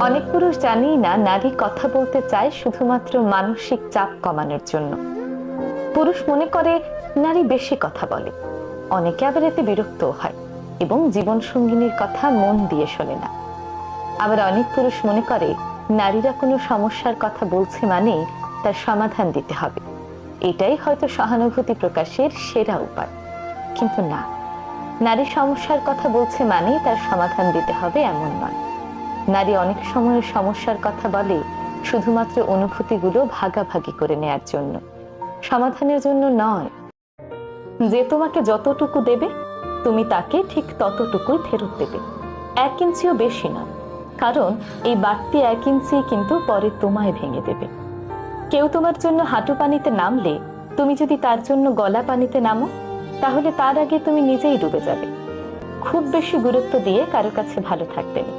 অনেক পুরুষ জানেই না নারী কথা বলতে চায় শুধুমাত্র মানসিক চাপ কমানোর জন্য। পুরুষ মনে করে নারী বেশি কথা বলে, অনেকে আবার এতে বিরক্ত হয় এবং জীবন সঙ্গিনীর কথা মন দিয়ে শোনে না। আবার অনেক পুরুষ মনে করে নারীরা কোনো সমস্যার কথা বলছে মানে তার সমাধান দিতে হবে, এটাই হয়তো সহানুভূতি প্রকাশের সেরা উপায়। কিন্তু না, নারী সমস্যার কথা বলছে মানে তার সমাধান দিতে হবে এমন নয়। নারী অনেক সময় সমস্যার কথা বলে শুধুমাত্র অনুভূতিগুলো ভাগাভাগি করে নেয়ার জন্য, সমাধানের জন্য নয়। যে তোমাকে যতটুকু দেবে তুমি তাকে ঠিক ততটুকুই ফেরত দেবে, 1 ইঞ্চিও বেশি নয়। কারণ এই বাড়তি 1 ইঞ্চি কিন্তু পরে তোমায় ভেঙে দেবে। কেউ তোমার জন্য হাঁটু পানিতে নামলে তুমি যদি তার জন্য গলা পানিতে নামো, তাহলে তার আগে তুমি নিজেই ডুবে যাবে। খুব বেশি গুরুত্ব দিয়ে কারো কাছে ভালো থাকবে না।